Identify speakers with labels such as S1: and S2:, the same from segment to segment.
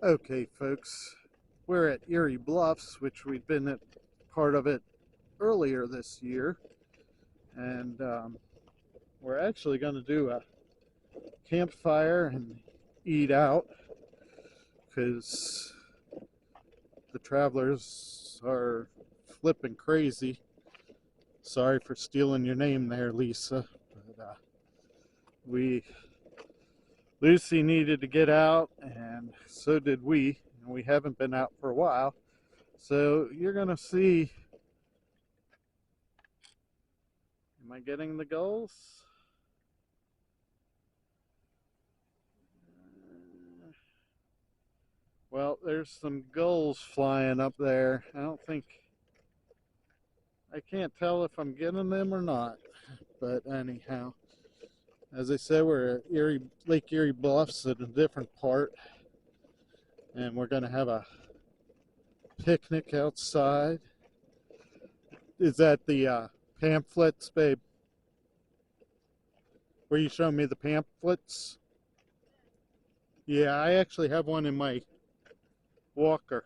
S1: Okay, folks, we're at Erie Bluffs, which we've been at part of it earlier this year, and we're actually going to do a campfire and eat out because the travelers are flipping crazy. Sorry for stealing your name there, Lisa, but we Lucy needed to get out, and so did we, and we haven't been out for a while. So you're going to see. Am I getting the gulls? Well, there's some gulls flying up there. I can't tell if I'm getting them or not. But anyhow, as I said, we're at Lake Erie Bluffs at a different part. And we're going to have a picnic outside. Is that the pamphlets, babe? Were you showing me the pamphlets? Yeah, I actually have one in my walker.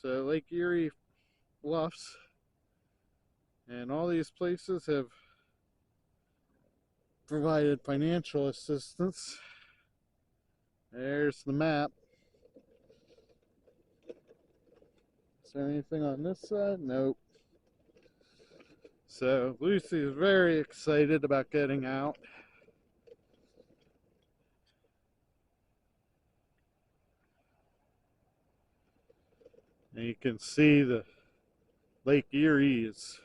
S1: So Lake Erie Bluffs, and all these places have provided financial assistance. There's the map. Is there anything on this side? Nope. So Lucy is very excited about getting out. And you can see the Lake Erie is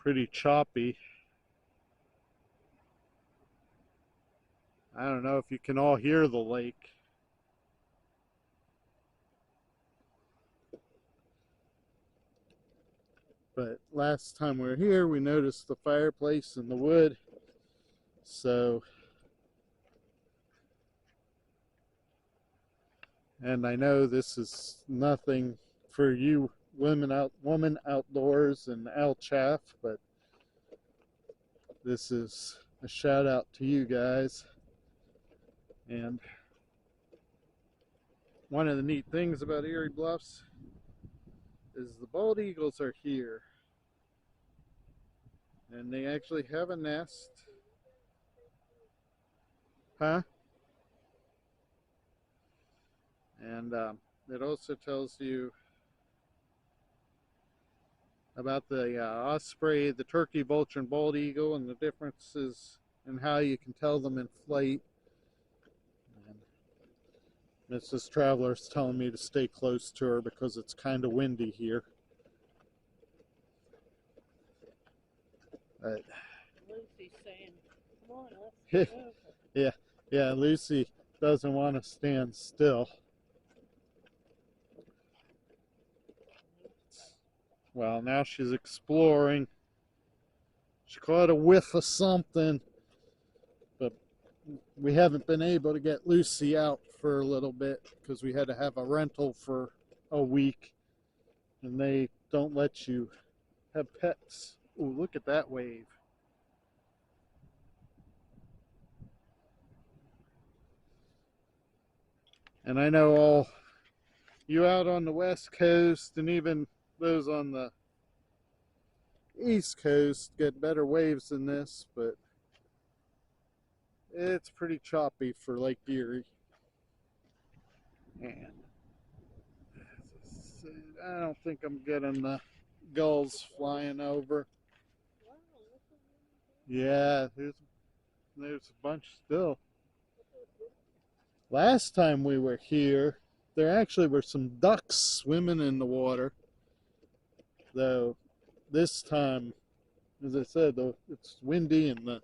S1: pretty choppy. I don't know if you can all hear the lake. But last time we were here, we noticed the fireplace in the wood. So, and I know this is nothing for you woman outdoors and Al Chaff, but this is a shout out to you guys. And one of the neat things about Erie Bluffs is the bald eagles are here, and they actually have a nest. Huh? And it also tells you about the osprey, the turkey, vulture, and bald eagle, and the differences in how you can tell them in flight. And Mrs. Traveler's telling me to stay close to her because it's kind of windy here. But
S2: Lucy's saying, come on, let's go.
S1: yeah, Lucy doesn't want to stand still. Well, now she's exploring. She caught a whiff of something, but we haven't been able to get Lucy out for a little bit because we had to have a rental for a week, and they don't let you have pets. Ooh, look at that wave. And I know all you out on the West Coast and even those on the East Coast get better waves than this, but it's pretty choppy for Lake Erie. And I don't think I'm getting the gulls flying over. Yeah, there's a bunch still. Last time we were here, there actually were some ducks swimming in the water. Though this time, as I said, though it's windy and the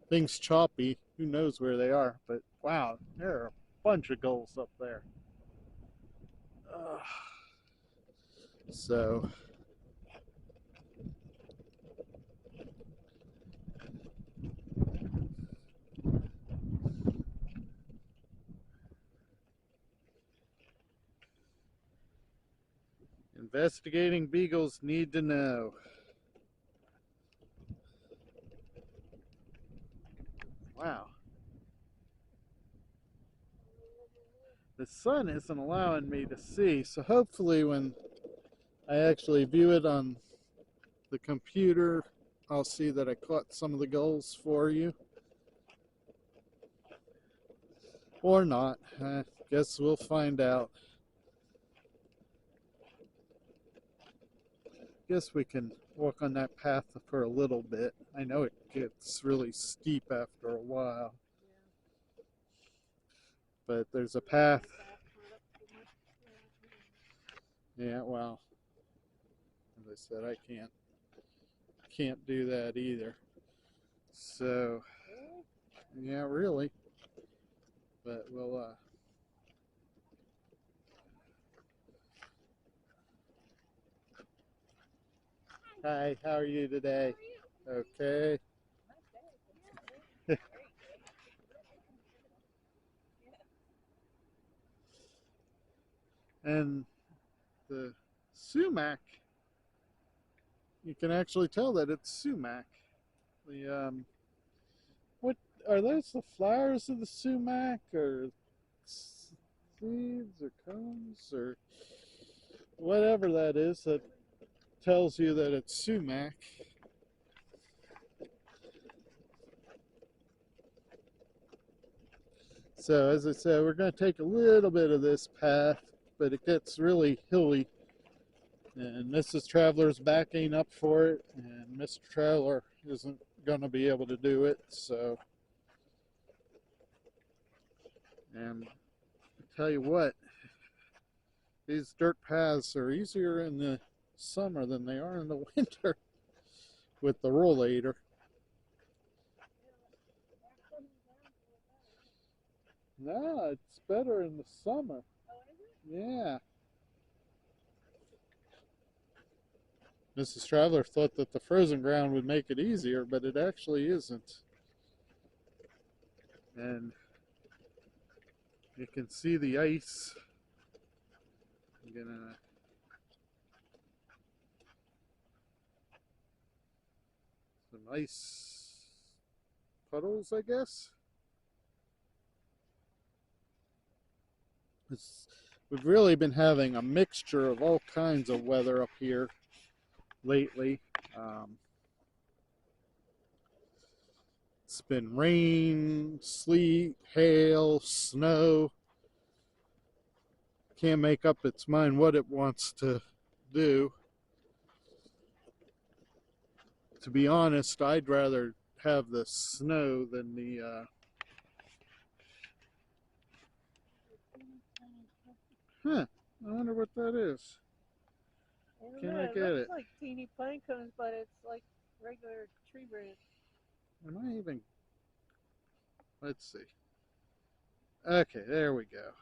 S1: thing's choppy, who knows where they are. But wow, there are a bunch of gulls up there. So investigating beagles need to know. Wow. the sun isn't allowing me to see, so hopefully when I actually view it on the computer, I'll see that I caught some of the gulls for you. Or not. I guess we'll find out. Guess we can walk on that path for a little bit. I know it gets really steep after a while. But there's a path. Yeah, well, as I said, I can't do that either. So, yeah, really. But we'll Hi, how are you today? Okay. And the sumac, you can actually tell that it's sumac. The what are those? The flowers of the sumac, or seeds, or cones, or whatever that is that tells you that it's sumac. So as I said, we're going to take a little bit of this path, but it gets really hilly, and Mrs. Traveler's backing up for it, and Mr. Traveler isn't going to be able to do it. So, and I tell you what, these dirt paths are easier in the summer than they are in the winter with the rollator. No, it's better in the summer. Yeah. Mrs. Traveler thought that the frozen ground would make it easier, but it actually isn't. And you can see the ice. I'm gonna some ice puddles, I guess. We've really been having a mixture of all kinds of weather up here lately. It's been rain, sleet, hail, snow. Can't make up its mind what it wants to do. To be honest, I'd rather have the snow than the I wonder what that is. Can I get it?
S2: It looks like teeny pine cones, but it's like regular tree branch.
S1: Am I even? Let's see. Okay, there we go.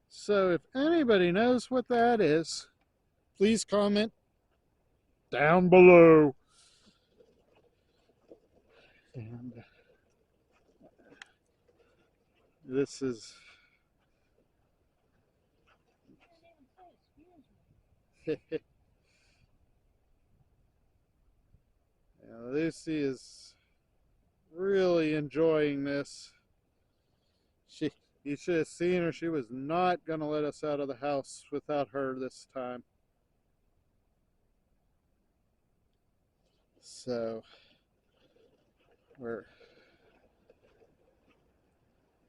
S1: So if anybody knows what that is, please comment down below. And this is Lucy is really enjoying this. You should have seen her. She was not going to let us out of the house without her this time. So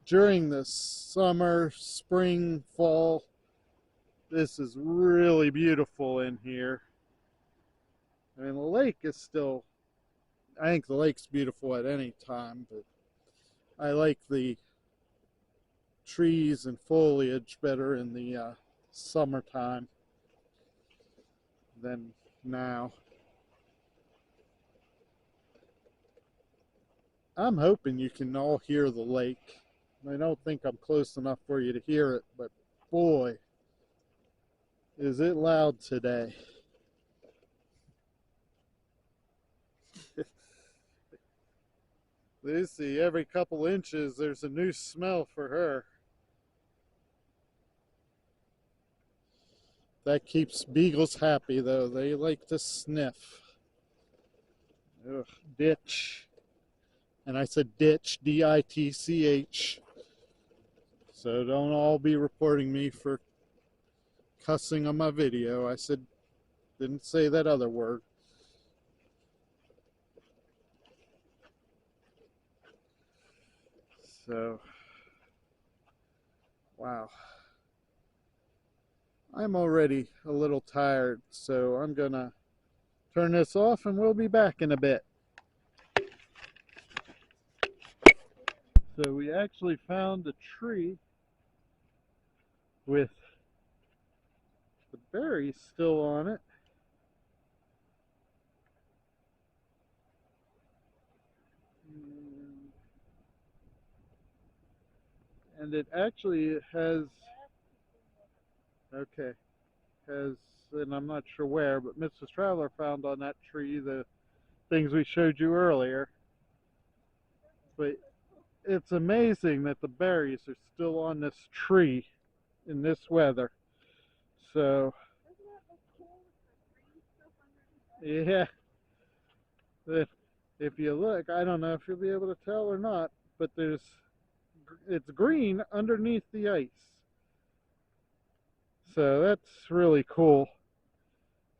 S1: during the summer, spring, fall, this is really beautiful in here. I mean, the lake is still, I think the lake's beautiful at any time, but I like the trees and foliage better in the summertime than now. I'm hoping you can all hear the lake. I don't think I'm close enough for you to hear it, but boy, is it loud today. Lucy, every couple inches there's a new smell for her. That keeps beagles happy, though. They like to sniff. Ugh, ditch. And I said ditch, D-I-T-C-H. So don't all be reporting me for cussing on my video. I didn't say that other word. So, wow. I'm already a little tired, so I'm gonna turn this off and we'll be back in a bit. So we actually found a tree with the berries still on it. And it actually has, and I'm not sure where, but Mrs. Traveler found on that tree the things we showed you earlier. But it's amazing that the berries are still on this tree in this weather. So, yeah, if you look, I don't know if you'll be able to tell or not, but it's green underneath the ice. So that's really cool.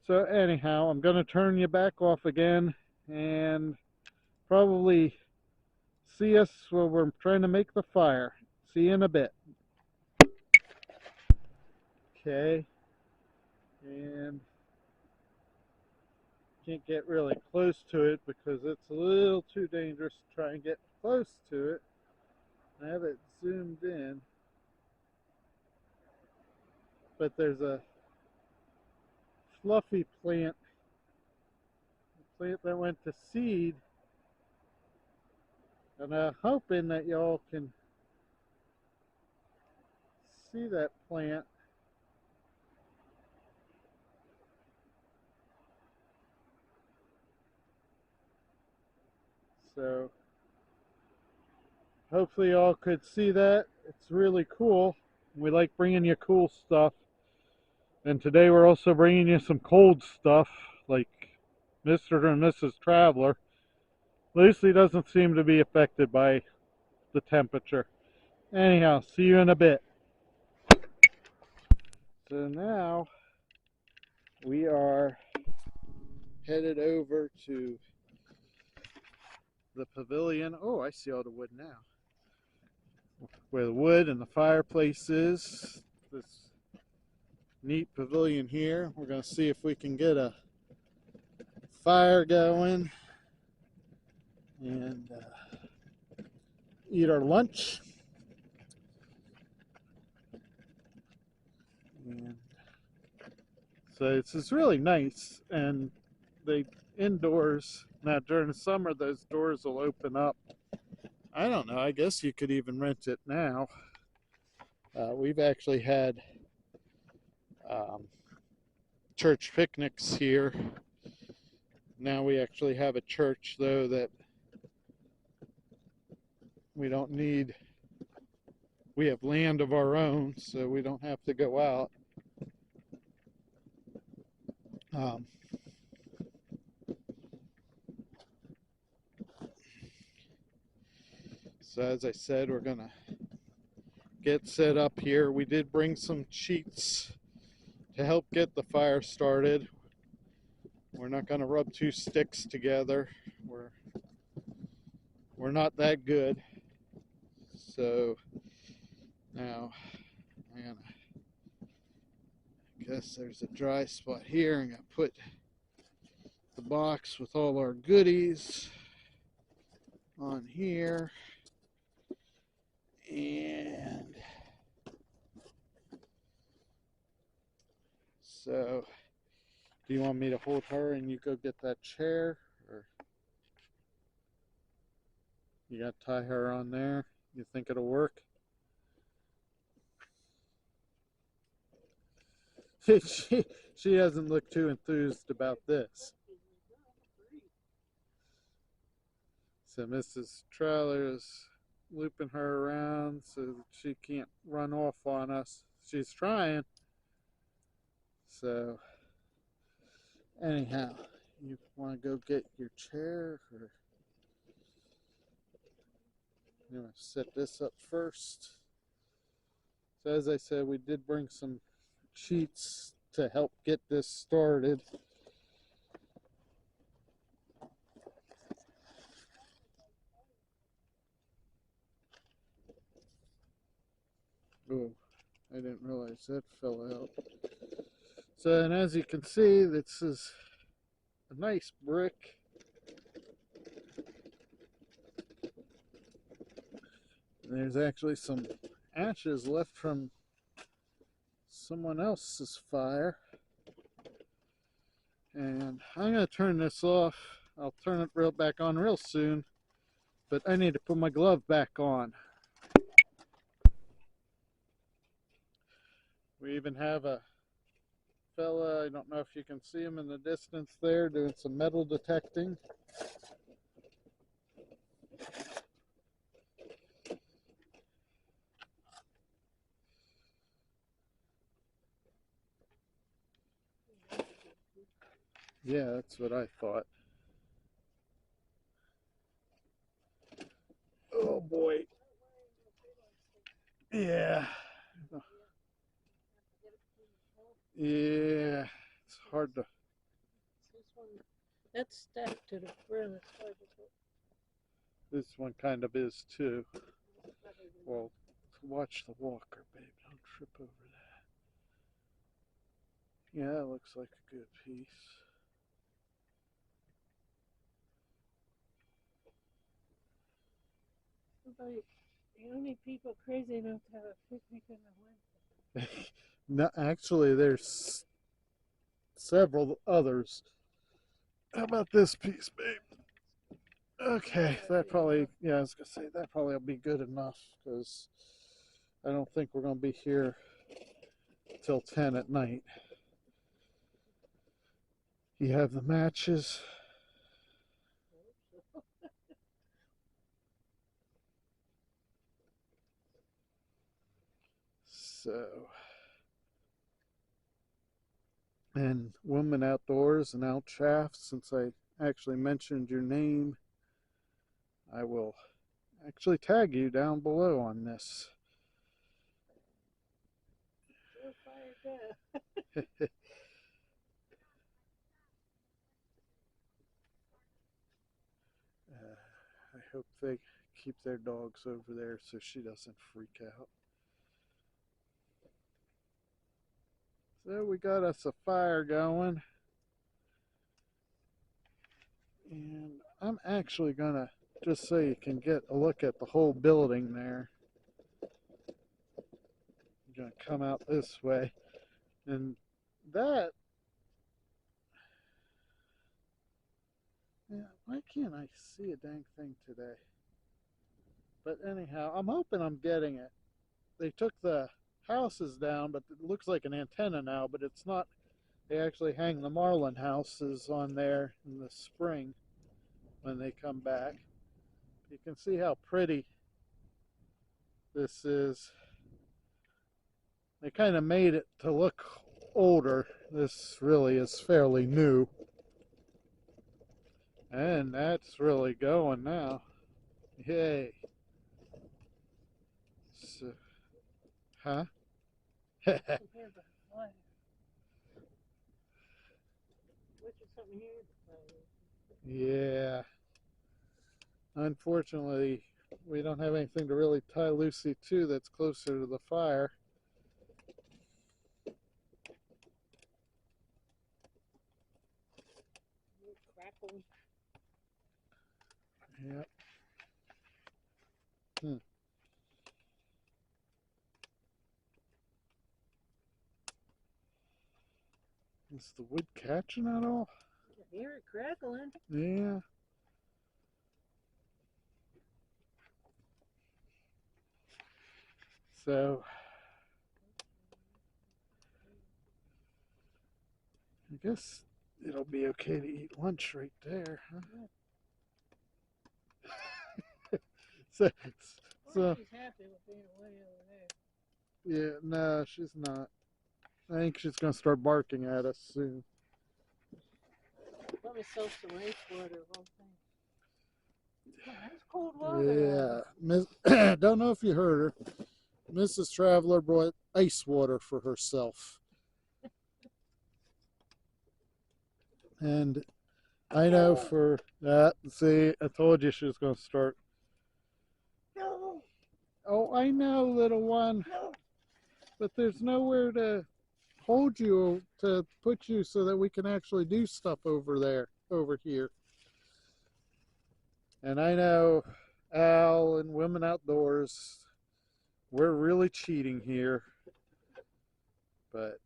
S1: So anyhow, I'm going to turn you back off again and probably see us while we're trying to make the fire. See you in a bit. Okay. And can't get really close to it because it's a little too dangerous to try and get close to it. I have it zoomed in. But there's a fluffy plant, a plant that went to seed, and I'm hoping that y'all can see that plant. So hopefully y'all could see that. It's really cool. We like bringing you cool stuff. And today we're also bringing you some cold stuff, like Mr. and Mrs. Traveler. Lucy doesn't seem to be affected by the temperature. Anyhow, see you in a bit. So now we are headed over to the pavilion. Oh, I see all the wood now. Where the wood and the fireplace is. This neat pavilion here. We're going to see if we can get a fire going and eat our lunch. And so this is really nice, and they indoors now during the summer those doors will open up. I don't know, I guess you could even rent it now. We've actually had church picnics here. Now we actually have a church though that we don't need. We have land of our own, so we don't have to go out. So as I said, we're gonna get set up here. We did bring some sheets to help get the fire started. We're not gonna rub two sticks together. We're not that good. So now I guess there's a dry spot here. I'm gonna put the box with all our goodies on here. And so, do you want me to hold her and you go get that chair? Or you got to tie her on there? You think it'll work? she hasn't looked too enthused about this. So Mrs. Traveler is looping her around so that she can't run off on us. She's trying. So anyhow, you want to go get your chair, or you want to set this up first? So as I said, we did bring some sheets to help get this started. Oh, I didn't realize that fell out. So, and as you can see, this is a nice brick. There's actually some ashes left from someone else's fire. And I'm going to turn this off. I'll turn it back on real soon. But I need to put my glove back on. We even have a fella, I don't know if you can see him in the distance there, doing some metal detecting. Yeah, that's what I thought. Oh boy. Yeah. Yeah. It's hard to.
S2: This one, that's stacked to the brim. It's hard to put.
S1: This one kind of is too. Well, watch the walker, babe. Don't trip over that. Yeah, it looks like a good piece.
S2: The only people crazy enough to have a picnic in the winter.
S1: No, actually, there's several others. How about this piece, babe? Okay, that probably, yeah, I was gonna say that probably will be good enough because I don't think we're gonna be here till 10 at night. You have the matches. So, and Woman Outdoors and Out Chaff, since I actually mentioned your name, I will actually tag you down below on this. I hope they keep their dogs over there so she doesn't freak out. So we got us a fire going. And I'm actually gonna, just so you can get a look at the whole building there, I'm gonna come out this way. And that, yeah, why can't I see a dang thing today? But anyhow, I'm hoping I'm getting it. They took the houses down, but it looks like an antenna now, but it's not. They actually hang the marlin houses on there in the spring when they come back. You can see how pretty this is. They kind of made it to look older. This really is fairly new. And that's really going now. Yay. So, huh? Yeah. Unfortunately, we don't have anything to really tie Lucy to that's closer to the fire. Yep. Is the wood catching at all?
S2: I hear it crackling.
S1: Yeah. So, I guess it'll be okay to eat lunch right there, huh? so,
S2: She's happy with being away over there.
S1: Yeah, no, she's not. I think she's going to start barking at us soon.
S2: Let myself some ice water. That's cold water.
S1: Yeah. Don't know if you heard her. Mrs. Traveler brought ice water for herself. And I know for that, see, I told you she was going to start. Oh, I know, little one. But there's nowhere to hold you, to put you so that we can actually do stuff over here. And I know Al and Women Outdoors, we're really cheating here. But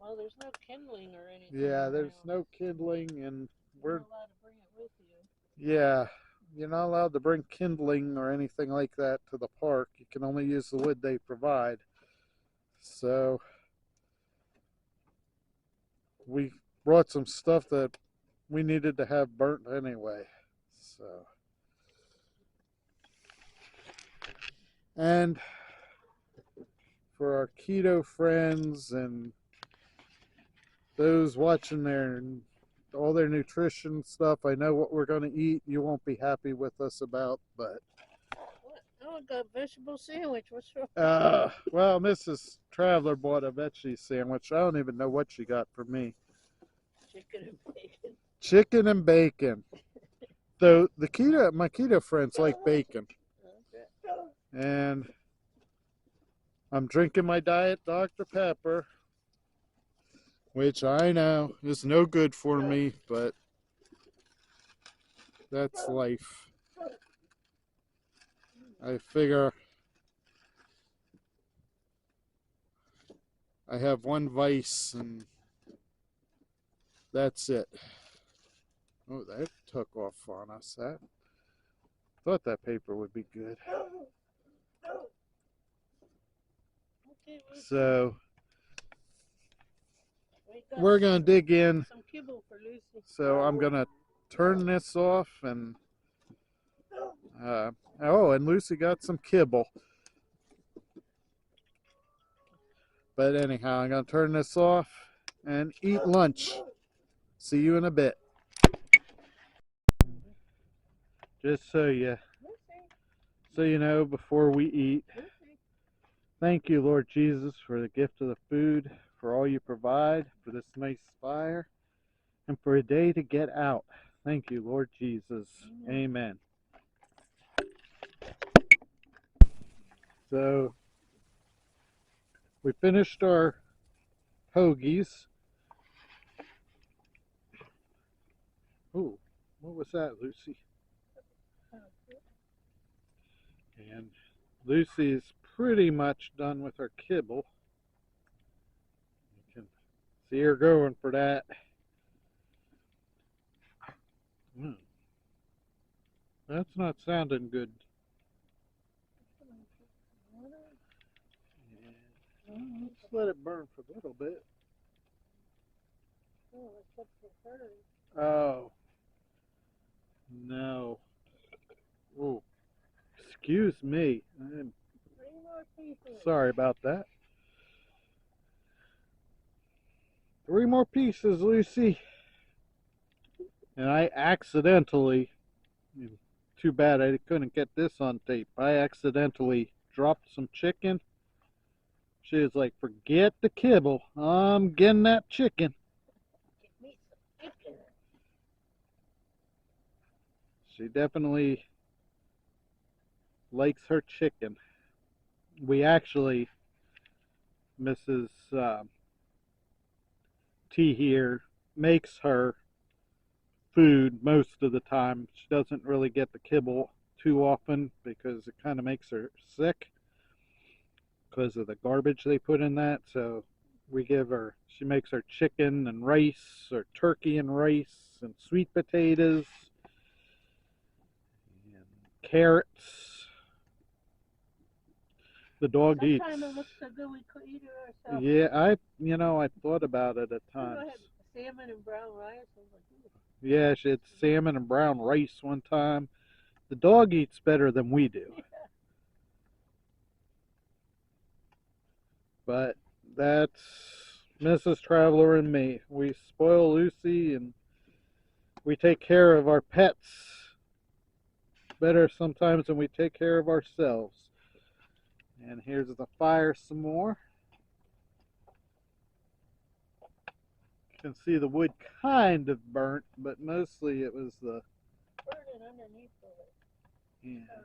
S2: Well, there's no kindling or anything.
S1: yeah, there's no kindling, and we're
S2: not allowed to bring it with you.
S1: yeah, you're not allowed to bring kindling or anything like that to the park. You can only use the wood they provide. So we brought some stuff that we needed to have burnt anyway. So, and for our keto friends and those watching all their nutrition stuff, I know what we're going to eat. You won't be happy with us about, but
S2: What? Oh, I got a vegetable sandwich. What's wrong?
S1: well, Mrs. Traveler bought a veggie sandwich. I don't even know what she got for me.
S2: Chicken and bacon.
S1: Chicken and bacon. Though my keto friends like bacon. And I'm drinking my Diet Dr. Pepper, which I know is no good for me, but that's life. I figure I have one vice and that's it. Oh, that took off on us. That thought that paper would be good. So we're gonna dig in.
S2: Some kibble for Lucy.
S1: So I'm gonna turn this off and oh, and Lucy got some kibble. But anyhow, I'm gonna turn this off and eat lunch. See you in a bit. Just so you know, before we eat, thank you, Lord Jesus, for the gift of the food, for all you provide, for this nice fire, and for a day to get out. Thank you, Lord Jesus. Amen. So, we finished our hoagies. Oh, what was that, Lucy? And Lucy's pretty much done with her kibble. You can see her going for that. That's not sounding good. And let's let it burn for a little bit. Oh, no. Oh, excuse me. I'm sorry about that. 3 more pieces, Lucy. And I accidentally, too bad I couldn't get this on tape, I accidentally dropped some chicken. She was like, forget the kibble, I'm getting that chicken. She definitely likes her chicken. We actually, Mrs. T here makes her food most of the time. She doesn't really get the kibble too often because it kind of makes her sick because of the garbage they put in that. So we give her, she makes her chicken and rice, or turkey and rice, and sweet potatoes and carrots. The dog eats.
S2: Sometimes it looks so good we could eat it ourselves.
S1: Yeah, I thought about it at times.
S2: I had salmon and brown rice. I was like,
S1: yeah, she had salmon and brown rice one time. The dog eats better than we do.
S2: yeah.
S1: But that's Mrs. Traveler and me. We spoil Lucy and we take care of our pets better sometimes than we take care of ourselves. And here's the fire some more. You can see the wood kind of burnt, but mostly it was the
S2: Burning underneath of it.
S1: yeah.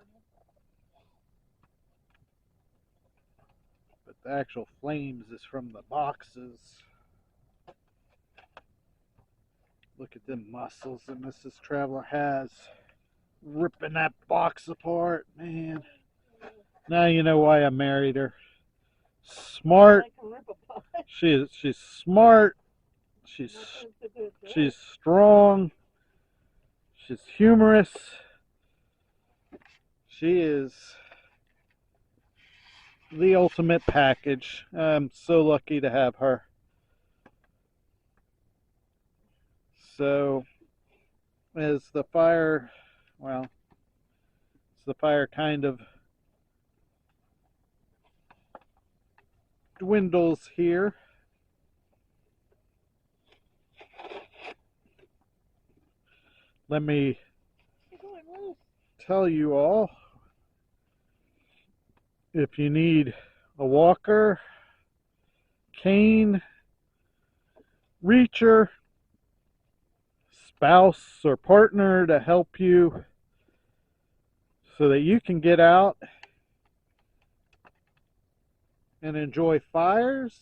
S1: But the actual flames is from the boxes. Look at them muscles that Mrs. Traveler has. Ripping that box apart, man. Now you know why I married her. Smart.
S2: Like a rip apart.
S1: She's smart. She's
S2: Nothing to do with
S1: she's strong. She's humorous. She is the ultimate package. I'm so lucky to have her. So as the fire, well, as the fire kind of dwindles here, let me tell you all, if you need a walker, cane, reacher, spouse or partner to help you so that you can get out and enjoy fires,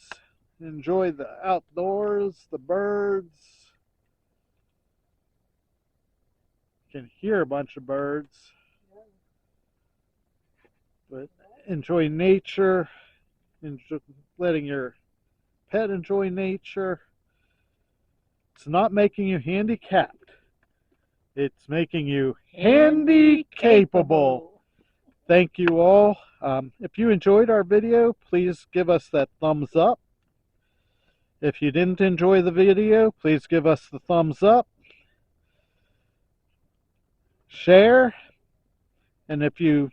S1: enjoy the outdoors, the birds. You can hear a bunch of birds, but enjoy nature, enjoy letting your pet enjoy nature. It's not making you handicapped. It's making you handy capable. Thank you all. If you enjoyed our video, please give us that thumbs up. If you didn't enjoy the video, please give us the thumbs up. Share. And if you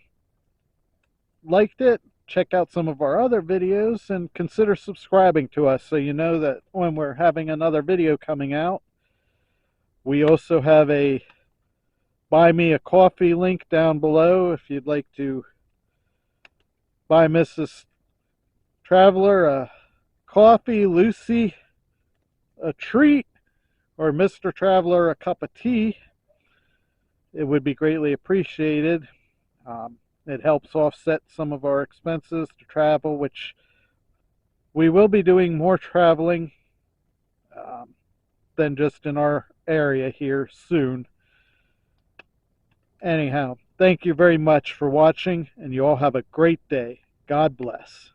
S1: liked it, check out some of our other videos and consider subscribing to us so you know that when we're having another video coming out. We also have a buy me a coffee link down below if you'd like to buy Mrs. Traveler a coffee, Lucy a treat, or Mr. Traveler a cup of tea. It would be greatly appreciated. It helps offset some of our expenses to travel, which we will be doing more traveling than just in our area here soon. Anyhow, thank you very much for watching, and you all have a great day. God bless.